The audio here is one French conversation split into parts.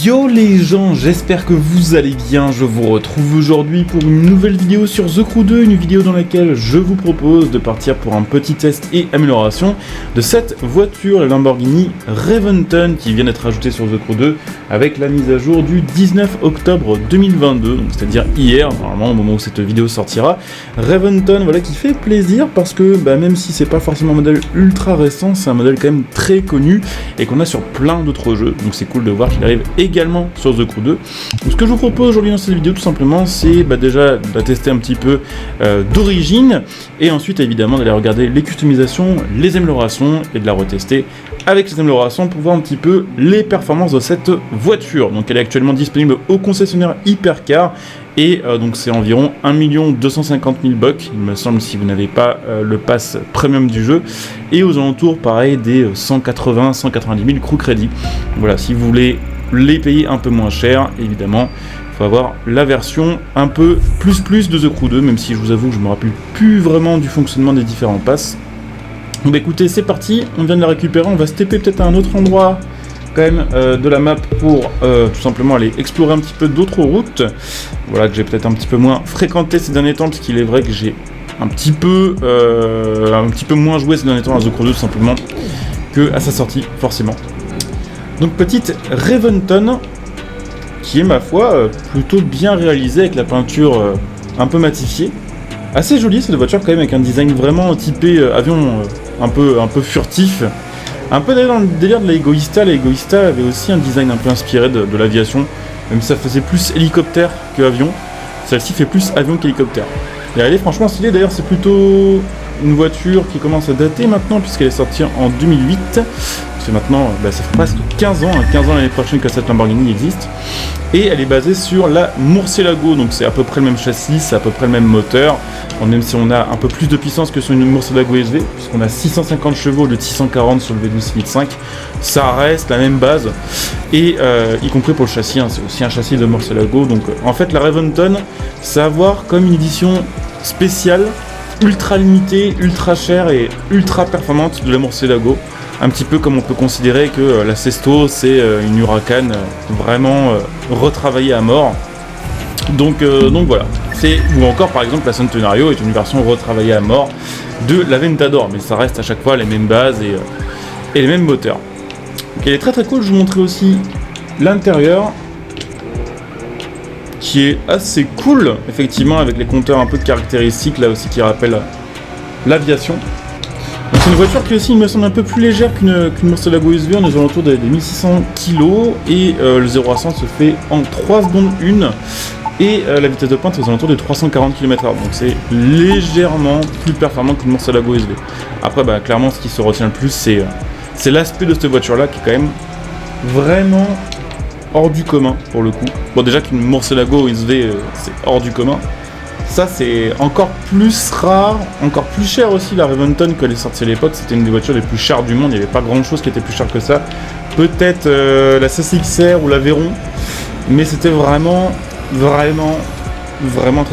Yo les gens, j'espère que vous allez bien, je vous retrouve aujourd'hui pour une nouvelle vidéo sur The Crew 2, une vidéo dans laquelle je vous propose de partir pour un petit test et amélioration de cette voiture, la Lamborghini Reventon, qui vient d'être ajoutée sur The Crew 2 avec la mise à jour du 19 octobre 2022, donc c'est-à-dire hier, normalement au moment où cette vidéo sortira. Reventon, voilà, qui fait plaisir parce que même si c'est pas forcément un modèle ultra récent, c'est un modèle quand même très connu et qu'on a sur plein d'autres jeux, donc c'est cool de voir qu'il arrive également sur The Crew 2. Donc ce que je vous propose aujourd'hui dans cette vidéo tout simplement, c'est déjà de la tester un petit peu d'origine, et ensuite évidemment d'aller regarder les customisations, les améliorations, et de la retester avec les améliorations pour voir un petit peu les performances de cette voiture. Donc elle est actuellement disponible au concessionnaire Hypercar, et donc c'est environ 1 250 000 bucks, il me semble, si vous n'avez pas le pass premium du jeu, et aux alentours pareil des 180-190 000 crew crédits. Voilà, si vous voulez les payer un peu moins cher, évidemment il faut avoir la version un peu plus de The Crew 2, même si je vous avoue que je me rappelle plus vraiment du fonctionnement des différents passes. Donc écoutez, c'est parti, on vient de la récupérer, on va se taper peut-être à un autre endroit quand même de la map pour tout simplement aller explorer un petit peu d'autres routes, voilà, que j'ai peut-être un petit peu moins fréquenté ces derniers temps, parce qu'il est vrai que j'ai un petit peu moins joué ces derniers temps à The Crew 2 tout simplement que à sa sortie forcément. Donc petite Reventon qui est ma foi plutôt bien réalisée avec la peinture un peu matifiée. Assez jolie cette voiture quand même, avec un design vraiment typé avion un peu furtif. Un peu dans le délire de la Egoista. La Egoista avait aussi un design un peu inspiré de l'aviation, même si ça faisait plus hélicoptère que avion. Celle-ci fait plus avion qu'hélicoptère. Et elle est franchement stylée, d'ailleurs c'est plutôt une voiture qui commence à dater maintenant puisqu'elle est sortie en 2008. C'est maintenant, ça fait presque 15 ans l'année prochaine que cette Lamborghini existe. Et elle est basée sur la Murcielago, donc c'est à peu près le même châssis, c'est à peu près le même moteur, même si on a un peu plus de puissance que sur une Murcielago SV, puisqu'on a 650 chevaux au lieu de 640 sur le V12 6005, ça reste la même base, et y compris pour le châssis, c'est aussi un châssis de Murcielago. Donc en fait la Reventon, ça va avoir comme une édition spéciale, ultra limitée, ultra chère et ultra performante de la Murcielago. Un petit peu comme on peut considérer que la Sesto c'est une Huracan vraiment retravaillée à mort. Donc voilà. Ou encore par exemple la Centenario est une version retravaillée à mort de la Ventador, mais ça reste à chaque fois les mêmes bases et les mêmes moteurs. Donc elle est très cool, je vous montrerai aussi l'intérieur qui est assez cool, effectivement, avec les compteurs un peu caractéristiques là aussi qui rappellent l'aviation. C'est une voiture qui aussi, il me semble, un peu plus légère qu'une Murcielago SV, on est aux alentours des 1600 kg, et le 0 à 100 se fait en 3 secondes 1, et la vitesse de pointe est aux alentours des 340 km/h, donc c'est légèrement plus performant qu'une Murcielago SV. Après, clairement, ce qui se retient le plus, c'est l'aspect de cette voiture-là, qui est quand même vraiment hors du commun, pour le coup. Bon, déjà qu'une Murcielago SV, c'est hors du commun. Ça c'est encore plus rare, encore plus cher aussi la Reventon qu'elle est sortie à l'époque, c'était une des voitures les plus chères du monde, il n'y avait pas grand chose qui était plus cher que ça. Peut-être la CCXR ou la Veyron, mais c'était vraiment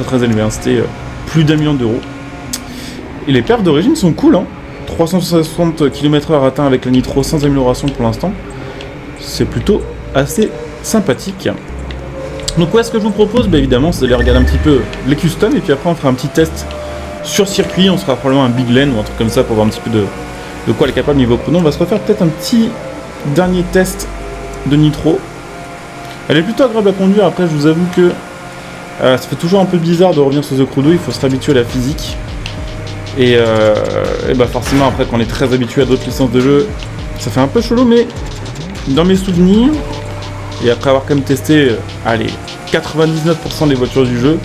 très élevé, c'était plus d'1 million d'euros. Et les perfs d'origine sont cool, 360 km/h atteint avec la nitro sans amélioration pour l'instant, c'est plutôt assez sympathique. Donc ce que je vous propose, évidemment, c'est d'aller regarder un petit peu les customs, et puis après on fera un petit test sur circuit, on sera probablement un Big Lane ou un truc comme ça pour voir un petit peu de quoi elle est capable niveau chrono. On va se refaire peut-être un petit dernier test de nitro. Elle est plutôt agréable à conduire, après je vous avoue que ça fait toujours un peu bizarre de revenir sur The Crew 2, il faut se réhabituer à la physique. Et forcément après quand on est très habitué à d'autres licences de jeu, ça fait un peu chelou, mais dans mes souvenirs, et après avoir quand même testé 99% des voitures du jeu,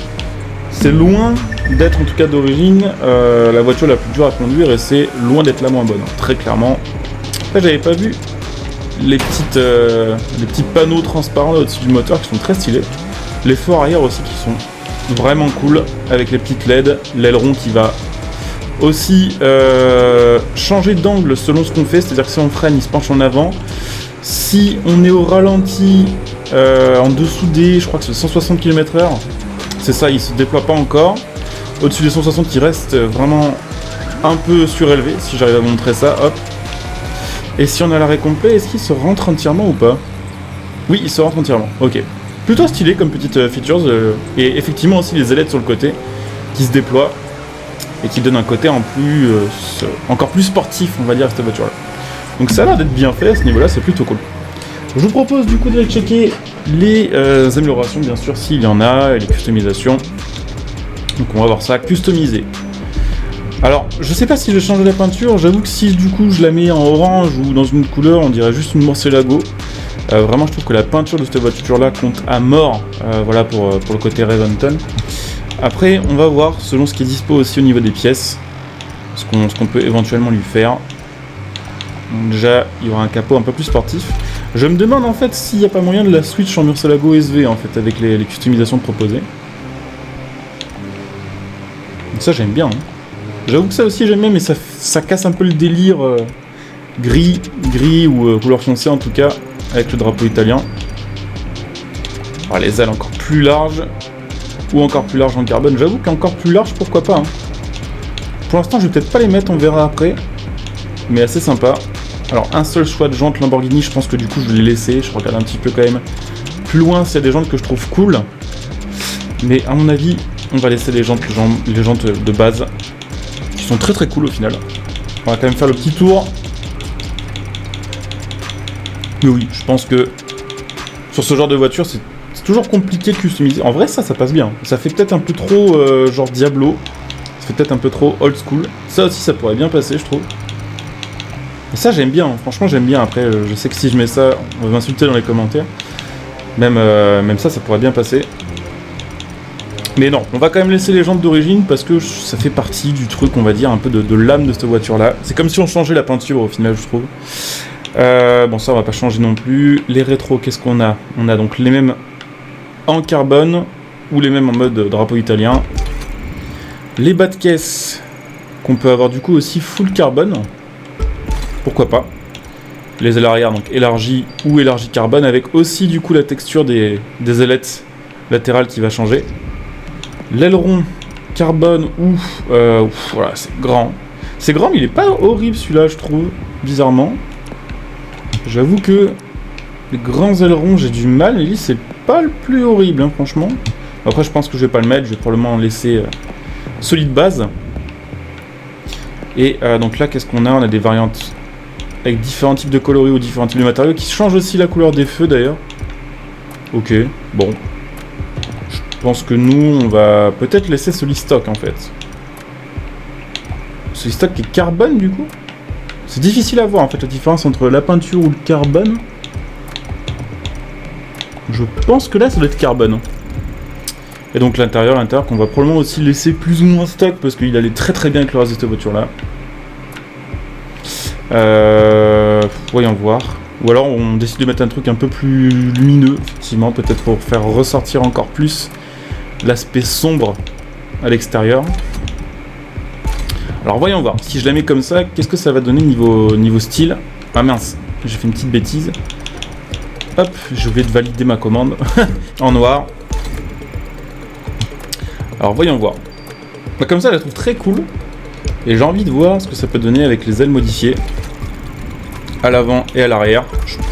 c'est loin d'être, en tout cas d'origine, la voiture la plus dure à conduire, et c'est loin d'être la moins bonne, très clairement. Après j'avais pas vu les petits panneaux transparents au-dessus du moteur qui sont très stylés. Les phares arrière aussi qui sont vraiment cool, avec les petites LED, l'aileron qui va aussi changer d'angle selon ce qu'on fait, c'est-à-dire que si on freine il se penche en avant. Si on est au ralenti en dessous des, je crois que c'est 160 km/h, c'est ça, il se déploie pas encore. Au-dessus des 160, il reste vraiment un peu surélevé, si j'arrive à vous montrer ça, hop. Et si on a l'arrêt complet, est-ce qu'il se rentre entièrement ou pas? Oui, il se rentre entièrement. Ok. Plutôt stylé comme petite features. Et effectivement aussi les ailettes sur le côté qui se déploient et qui donnent un côté encore plus sportif, on va dire, à cette voiture-là. Donc ça a l'air d'être bien fait à ce niveau-là, c'est plutôt cool. Je vous propose du coup d'aller checker les améliorations, bien sûr, s'il y en a, et les customisations. Donc on va voir ça, customisé. Alors, je sais pas si je vais changer la peinture, j'avoue que si du coup je la mets en orange ou dans une autre couleur, on dirait juste une Murcielago. Vraiment, je trouve que la peinture de cette voiture-là compte à mort, voilà, pour le côté Raventon. Après, on va voir, selon ce qui est dispo aussi au niveau des pièces, ce qu'on peut éventuellement lui faire. Donc déjà, il y aura un capot un peu plus sportif. Je me demande en fait s'il n'y a pas moyen de la switch en Murcielago SV en fait, avec les customisations proposées. Donc ça, j'aime bien. Hein. J'avoue que ça aussi, j'aime bien, mais ça casse un peu le délire gris ou couleur foncée en tout cas, avec le drapeau italien. Alors, les ailes encore plus larges, ou encore plus larges en carbone. J'avoue qu'encore plus large, pourquoi pas. Hein. Pour l'instant, je vais peut-être pas les mettre, on verra après. Mais assez sympa. Alors, un seul choix de jantes Lamborghini, je pense que du coup, je vais les laisser. Je regarde un petit peu quand même plus loin s'il y a des jantes que je trouve cool. Mais à mon avis, on va laisser les jantes de base, qui sont très très cool au final. On va quand même faire le petit tour. Mais oui, je pense que sur ce genre de voiture, c'est toujours compliqué de customiser. En vrai, ça passe bien. Ça fait peut-être un peu trop genre Diablo. Ça fait peut-être un peu trop old school. Ça aussi, ça pourrait bien passer, je trouve. Et ça, j'aime bien. Franchement, j'aime bien. Après, je sais que si je mets ça, on va m'insulter dans les commentaires. Même ça pourrait bien passer. Mais non, on va quand même laisser les jantes d'origine parce que ça fait partie du truc, on va dire, un peu de l'âme de cette voiture-là. C'est comme si on changeait la peinture au final, je trouve. Bon, ça, on va pas changer non plus. Les rétros, qu'est-ce qu'on a? On a donc les mêmes en carbone ou les mêmes en mode drapeau italien. Les bas de caisse qu'on peut avoir du coup aussi full carbone. Pourquoi pas. Les ailes arrière, donc élargies ou élargies carbone, avec aussi du coup la texture des ailettes latérales qui va changer. L'aileron carbone, voilà, c'est grand. C'est grand, mais il est pas horrible celui-là, je trouve, bizarrement. J'avoue que les grands ailerons, j'ai du mal, mais lui, c'est pas le plus horrible, hein, franchement. Après, je pense que je vais pas le mettre, je vais probablement laisser solide base. Et donc là, qu'est-ce qu'on a? On a des variantes avec différents types de coloris ou différents types de matériaux qui changent aussi la couleur des feux, d'ailleurs. Ok, bon. Je pense que nous, on va peut-être laisser Solid Stock, en fait. Solid Stock qui est carbone, du coup. C'est difficile à voir, en fait, la différence entre la peinture ou le carbone. Je pense que là, ça doit être carbone. Et donc l'intérieur qu'on va probablement aussi laisser plus ou moins stock, parce qu'il allait très très bien avec le reste de cette voiture-là. Voyons voir. Ou alors on décide de mettre un truc un peu plus lumineux, effectivement, peut-être pour faire ressortir encore plus l'aspect sombre à l'extérieur. Alors voyons voir, si je la mets comme ça, qu'est-ce que ça va donner niveau style? Ah mince, j'ai fait une petite bêtise. Hop, j'ai oublié de valider ma commande en noir. Alors voyons voir. Bah, comme ça, je la trouve très cool. Et j'ai envie de voir ce que ça peut donner avec les ailes modifiées. À l'avant et à l'arrière.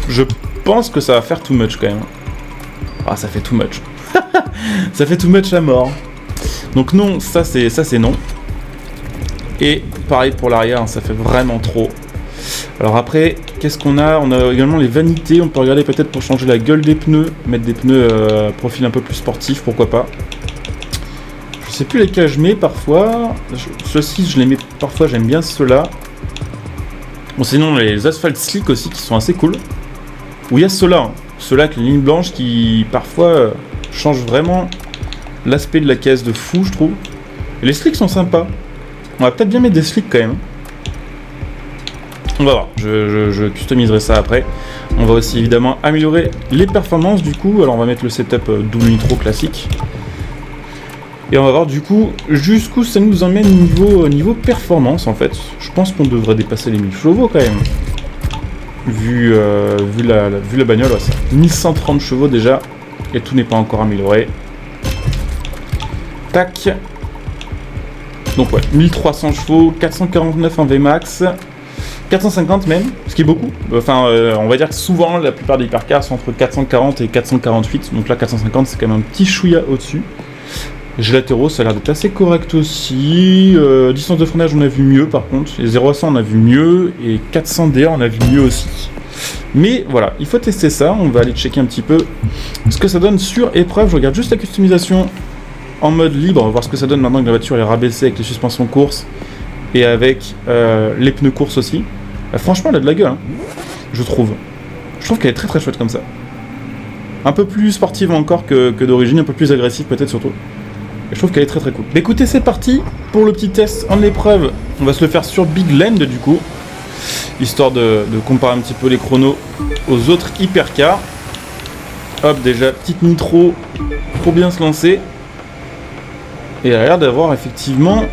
Je pense que ça va faire too much quand même. Ah, ça fait too much. Ça fait too much à mort. Donc non, ça c'est non. Et pareil pour l'arrière, ça fait vraiment trop. Alors après, qu'est-ce qu'on a? On a également les vanités. On peut regarder peut-être pour changer la gueule des pneus. Mettre des pneus profil un peu plus sportif, pourquoi pas. Je sais plus lesquels je mets parfois. Ceux-ci, je les mets parfois, j'aime bien ceux-là. Bon, sinon, les Asphalt Slick aussi qui sont assez cool. Ou il y a ceux-là. Hein. Ceux-là avec les lignes blanches qui parfois changent vraiment l'aspect de la caisse de fou, je trouve. Et les slicks sont sympas. On va peut-être bien mettre des slicks quand même. On va voir. Je customiserai ça après. On va aussi évidemment améliorer les performances du coup. Alors on va mettre le setup double nitro classique. Et on va voir du coup jusqu'où ça nous emmène niveau performance en fait. Je pense qu'on devrait dépasser les 1000 chevaux quand même. Vu la bagnole, ouais, ça. 1130 chevaux déjà. Et tout n'est pas encore amélioré. Tac. Donc ouais, 1300 chevaux, 449 en VMAX. 450 même, ce qui est beaucoup. Enfin, on va dire que souvent, la plupart des hypercars sont entre 440 et 448. Donc là, 450, c'est quand même un petit chouïa au-dessus. Gélatéraux, ça a l'air d'être assez correct aussi. Distance de freinage, on a vu mieux par contre. Et 0 à 100, on a vu mieux. Et 400 DR, on a vu mieux aussi. Mais voilà, il faut tester ça. On va aller checker un petit peu ce que ça donne sur épreuve. Je regarde juste la customisation en mode libre. On va voir ce que ça donne maintenant que la voiture est rabaissée avec les suspensions course. Et avec les pneus course aussi. Franchement, elle a de la gueule, hein, je trouve. Je trouve qu'elle est très très chouette comme ça. Un peu plus sportive encore que d'origine, un peu plus agressive peut-être surtout. Et je trouve qu'elle est très très cool. Écoutez, c'est parti pour le petit test en épreuve. On va se le faire sur Big Land du coup. Histoire de comparer un petit peu les chronos aux autres hypercars. Hop, déjà, petite nitro pour bien se lancer. Et elle a l'air d'avoir effectivement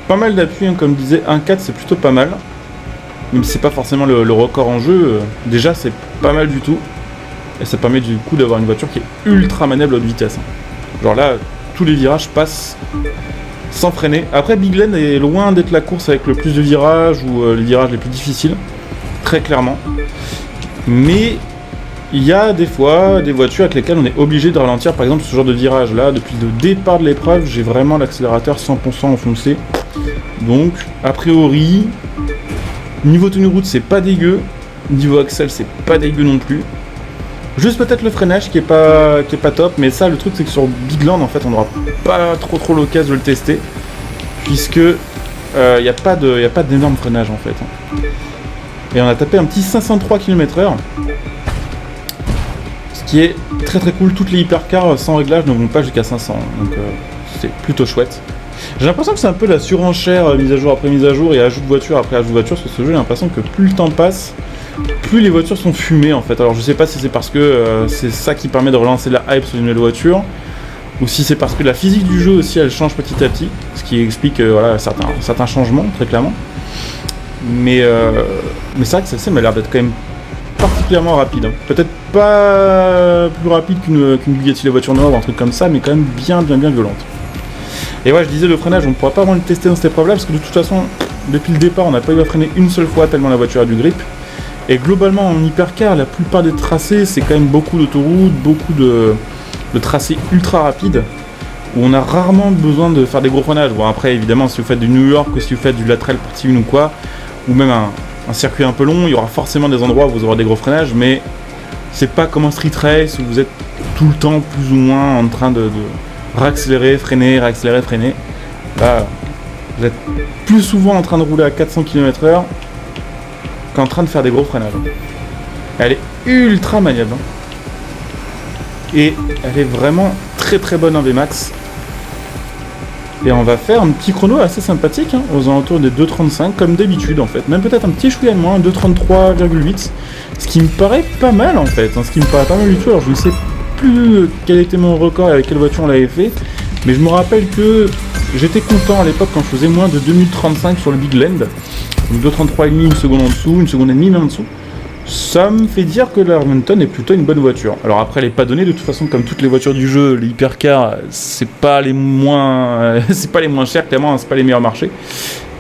pas mal d'appui, hein, comme je disais, 1.4 c'est plutôt pas mal. Même si c'est pas forcément le record en jeu, déjà c'est pas mal du tout. Et ça permet du coup d'avoir une voiture qui est ultra maniable à haute vitesse. Genre là, tous les virages passent sans freiner. Après, Big Land est loin d'être la course avec le plus de virages ou les virages les plus difficiles, très clairement. Mais il y a des fois des voitures avec lesquelles on est obligé de ralentir, par exemple ce genre de virage là. Depuis le départ de l'épreuve, j'ai vraiment l'accélérateur 100% enfoncé. Donc, a priori, niveau tenue route, c'est pas dégueu. Niveau axle, c'est pas dégueu non plus. Juste peut-être le freinage qui est pas top, mais ça, le truc, c'est que sur Big Land, en fait, on n'aura pas trop l'occasion de le tester, puisque il n'y a pas d'énorme freinage, en fait. Et on a tapé un petit 503 km/h, ce qui est très très cool. Toutes les hypercars sans réglage ne vont pas jusqu'à 500, donc c'est plutôt chouette. J'ai l'impression que c'est un peu la surenchère, mise à jour après mise à jour et ajout de voiture après ajout de voiture sur ce jeu. J'ai l'impression que plus le temps passe, plus les voitures sont fumées en fait. Alors je sais pas si c'est parce que c'est ça qui permet de relancer la hype sur une nouvelle voiture, ou si c'est parce que la physique du jeu aussi elle change petit à petit, ce qui explique voilà, certains changements très clairement. Mais c'est vrai que celle-ci m'a l'air d'être quand même particulièrement rapide. Hein. Peut-être pas plus rapide qu'une Bugatti la voiture noire ou un truc comme ça, mais quand même bien violente. Et ouais, je disais le freinage, on ne pourra pas vraiment le tester dans cette épreuve là, parce que de toute façon, depuis le départ, on n'a pas eu à freiner une seule fois tellement la voiture a du grip. Et globalement, en hypercar, la plupart des tracés, c'est quand même beaucoup d'autoroutes, beaucoup de tracés ultra rapides, où on a rarement besoin de faire des gros freinages. Bon, après, évidemment, si vous faites du New York, ou si vous faites du lateral partie 1 ou quoi, ou même un circuit un peu long, il y aura forcément des endroits où vous aurez des gros freinages, mais c'est pas comme un street race où vous êtes tout le temps plus ou moins en train de réaccélérer, freiner, réaccélérer, freiner. Là, vous êtes plus souvent en train de rouler à 400 km/h qu'en train de faire des gros freinages. Elle est ultra maniable. Hein. Et elle est vraiment très très bonne en VMAX. Et on va faire un petit chrono assez sympathique, hein, aux alentours des 2.35 comme d'habitude en fait. Même peut-être un petit chouïa de moins, 2.33,8. Ce qui me paraît pas mal en fait. Hein, ce qui me paraît pas mal du tout. Alors je ne sais plus quel était mon record et avec quelle voiture on l'avait fait, mais je me rappelle que j'étais content à l'époque quand je faisais moins de 2 minutes 35 sur le Big Land, donc 2.33,5, une seconde en dessous, une seconde et demie en dessous. Ça me fait dire que la Harmonton est plutôt une bonne voiture. Alors après, elle est pas donnée de toute façon, comme toutes les voitures du jeu, les hypercars, c'est pas les moins chers, clairement, hein, c'est pas les meilleurs marchés.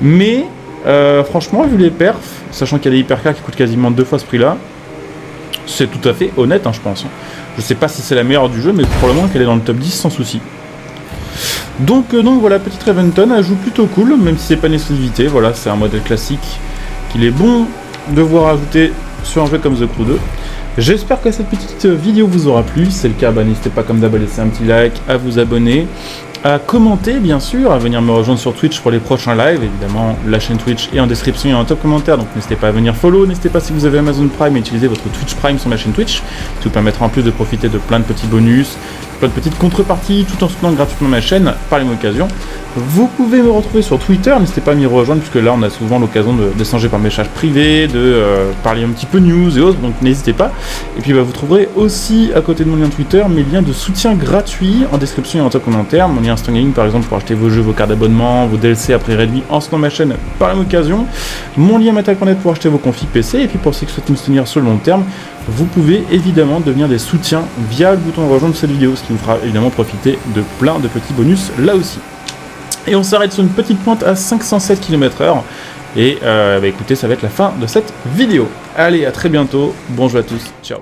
Mais franchement, vu les perfs, sachant qu'il y a des hypercars qui coûtent quasiment 2 fois ce prix-là, c'est tout à fait honnête, hein, je pense. Je sais pas si c'est la meilleure du jeu, mais probablement qu'elle est dans le top 10 sans souci. Donc voilà, petite Raventon, elle joue plutôt cool, même si c'est pas une exclusivité. Voilà, c'est un modèle classique qu'il est bon de voir ajouter sur un jeu comme The Crew 2. J'espère que cette petite vidéo vous aura plu. Si c'est le cas, n'hésitez pas comme d'hab à laisser un petit like, à vous abonner, à commenter bien sûr, à venir me rejoindre sur Twitch pour les prochains lives. Évidemment, la chaîne Twitch est en description et en top commentaire, donc n'hésitez pas à venir follow. N'hezitez pas si vous avez Amazon Prime à utiliser votre Twitch Prime sur ma chaîne Twitch, qui vous permettra en plus de profiter de plein de petits bonus, plein de petites contreparties, tout en soutenant gratuitement ma chaîne par les mêmes occasions. Vous pouvez me retrouver sur Twitter, n'hésitez pas à m'y rejoindre, puisque là on a souvent l'occasion d'échanger par message privé, de parler un petit peu news et autres, donc n'hésitez pas. Et puis vous trouverez aussi à côté de mon lien Twitter mes liens de soutien gratuits en description et en top commentaire. Mon lien Instagram par exemple pour acheter vos jeux, vos cartes d'abonnement, vos DLC à prix réduit en soutenant ma chaîne par la même occasion. Mon lien Matal.net pour acheter vos config PC, et puis pour ceux qui souhaitent me soutenir sur le long terme, vous pouvez évidemment devenir des soutiens via le bouton rejoindre cette vidéo, ce qui vous fera évidemment profiter de plein de petits bonus là aussi. Et on s'arrête sur une petite pointe à 507 km/h. Et écoutez, ça va être la fin de cette vidéo. Allez, à très bientôt, bon jeu à tous, ciao.